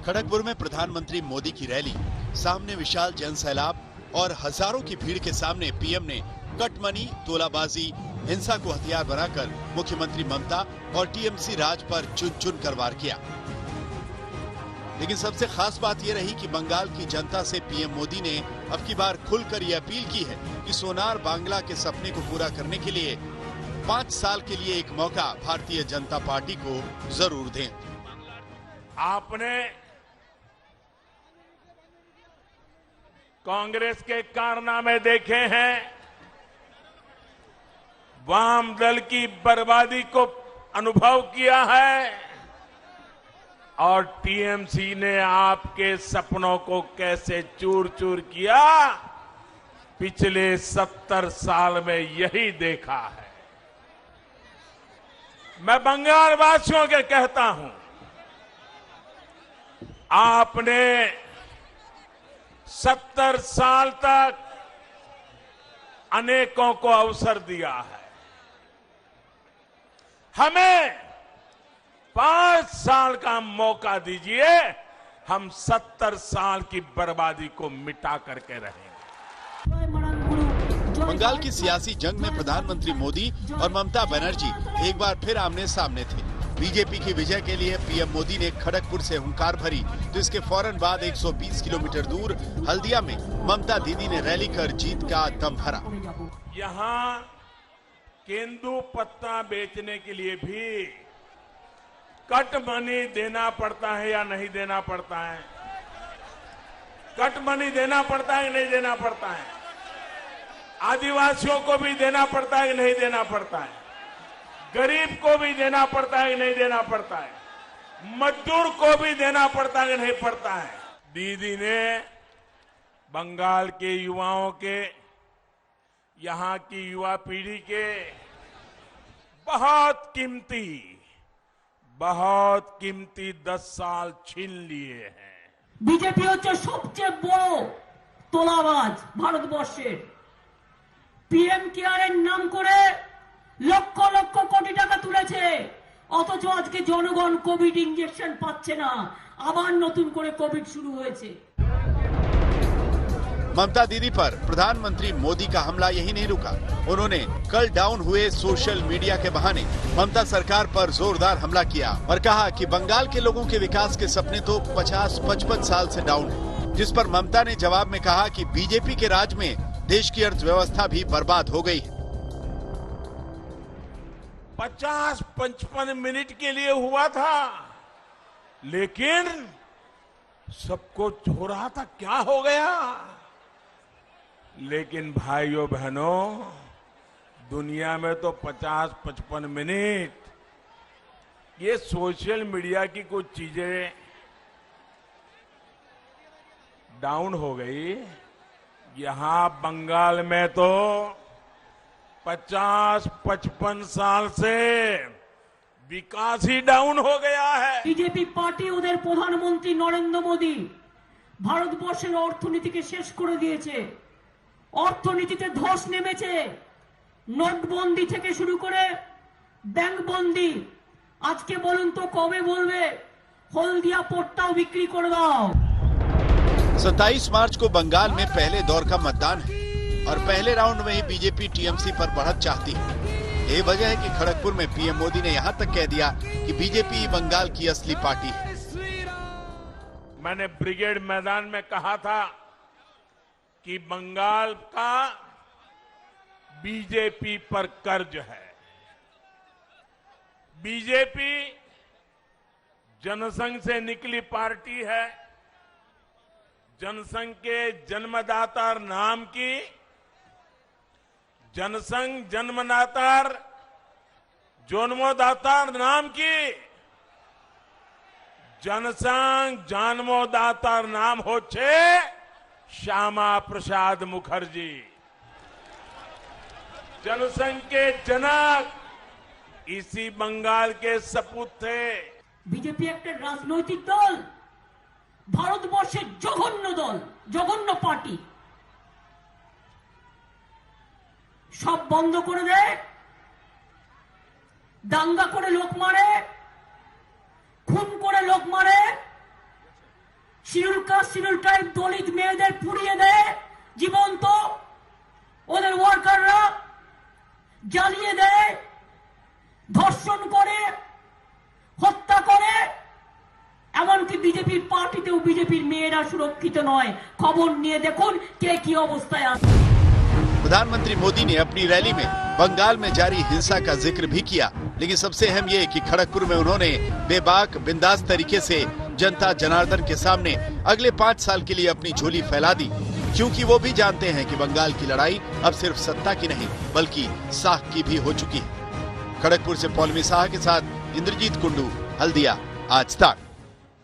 खड़गपुर में प्रधानमंत्री मोदी की रैली, सामने विशाल जनसैलाब और हजारों की भीड़ के सामने पीएम ने कटमनी, तोलाबाजी, हिंसा को हथियार बनाकर मुख्यमंत्री ममता और टीएमसी राज पर चुन चुन कर वार किया। लेकिन सबसे खास बात यह रही कि बंगाल की जनता से पीएम मोदी ने अब की बार खुलकर यह अपील की है कि सोनार बांग्ला के सपने को पूरा करने के लिए 5 साल के लिए एक मौका भारतीय जनता पार्टी को जरूर दें। आपने कांग्रेस के कारनामे देखे हैं, वाम दल की बर्बादी को अनुभव किया है और टीएमसी ने आपके सपनों को कैसे चूर चूर किया, पिछले 70 साल में यही देखा है। मैं बंगाल वासियों के कहता हूं, आपने 70 साल तक अनेकों को अवसर दिया है, हमें 5 साल का मौका दीजिए, हम 70 साल की बर्बादी को मिटा करके रहेंगे। बंगाल की सियासी जंग में प्रधानमंत्री मोदी और ममता बनर्जी एक बार फिर आमने सामने थे। बीजेपी की विजय के लिए पीएम मोदी ने खड़गपुर से हुंकार भरी, तो इसके फौरन बाद 120 किलोमीटर दूर हल्दिया में ममता दीदी ने रैली कर जीत का दम भरा। यहाँ केंदू पत्ता बेचने के लिए भी कट मनी देना पड़ता है या नहीं देना पड़ता है? कट मनी देना पड़ता है कि नहीं देना पड़ता है? आदिवासियों को भी देना पड़ता है कि नहीं देना पड़ता है? गरीब को भी देना पड़ता है कि नहीं देना पड़ता है? मजदूर को भी देना पड़ता है कि नहीं पड़ता है? दीदी ने बंगाल के युवाओं के, यहां की युवा पीढ़ी के बहुत कीमती 10 साल छीन लिए हैं। बीजेपी হচ্ছে সবচেয়ে বড় তোলাবাজ ভারতবর্ষের। পিএম কেয়ারের নাম করে লক্ষ লক্ষ কোটি টাকা তুলেছে, অথচ আজকে জনগণ কোভিড ইনজেকশন পাচ্ছে না, আবার নতুন করে কোভিড শুরু হয়েছে। ममता दीदी पर प्रधानमंत्री मोदी का हमला यही नहीं रुका। उन्होंने कल डाउन हुए सोशल मीडिया के बहाने ममता सरकार पर जोरदार हमला किया और कहा कि बंगाल के लोगों के विकास के सपने तो 50-55 साल से डाउन है, जिस पर ममता ने जवाब में कहा कि बीजेपी के राज में देश की अर्थव्यवस्था भी बर्बाद हो गई है। 50-55 मिनट के लिए हुआ था, लेकिन सब कुछ हो रहा था, क्या हो गया? लेकिन भाइयों बहनों, दुनिया में तो 50-55 मिनट ये सोशल मीडिया की कुछ चीजें डाउन हो गई। यहां बंगाल में तो 50-55 साल से विकास ही डाउन हो गया है। बीजेपी पार्टी ওদের প্রধানমন্ত্রী নরেন্দ্র মোদি ভারতবর্ষের অর্থনীতিকে শেষ করে দিয়েছে। অর্থনীতিতে ধস নেমেছে, নোটবন্দি থেকে শুরু করে ব্যাংক বন্দি। আজকে বলুন তো কবে বলবে হলদিয়া পোর্টটাও বিক্রি করে দাও। 27 मार्च को बंगाल में पहले दौर का मतदान है और पहले राउंड में ही बीजेपी टीएमसी पर बढ़त चाहती है। ये वजह है कि खड़गपुर में पीएम मोदी ने यहां तक कह दिया कि बीजेपी बंगाल की असली पार्टी है। मैंने ब्रिगेड मैदान में कहा था कि बंगाल का बीजेपी पर कर्ज है। बीजेपी जनसंघ से निकली पार्टी है। जनसंघ के जन्मदाता नाम की, जनसंघ जन्मदाता जन्मदाता नाम की, जनसंघ जन्मदाता नाम होच्छे श्यामा प्रसाद मुखर्जी। जनसंघ के जनक इसी बंगाल के सपूत थे। बीजेपी একটা রাজনৈতিক দল, ভারতবর্ষের জঘন্য দল, জঘন্য পার্টি। সব বন্ধ করে দেয়, দাঙ্গা করে লোক মারে, খুন করে লোক মারে, জ্বালিয়ে দেয়, ধর্ষণ করে, হত্যা করে, এমনকি বিজেপির পার্টিতেও বিজেপির মেয়েরা সুরক্ষিত নয়। খবর নিয়ে দেখুন কে কি অবস্থায় আছে। प्रधानमंत्री मोदी ने अपनी रैली में बंगाल में जारी हिंसा का जिक्र भी किया, लेकिन सबसे अहम ये कि खड़गपुर में उन्होंने बेबाक बिंदास तरीके से जनता जनार्दन के सामने अगले 5 साल के लिए अपनी झोली फैला दी, क्योंकि वो भी जानते हैं कि बंगाल की लड़ाई अब सिर्फ सत्ता की नहीं बल्कि साख की भी हो चुकी है। खड़गपुर से पौलमी साह के साथ इंद्रजीत कुंडू, हल्दिया, आज तक।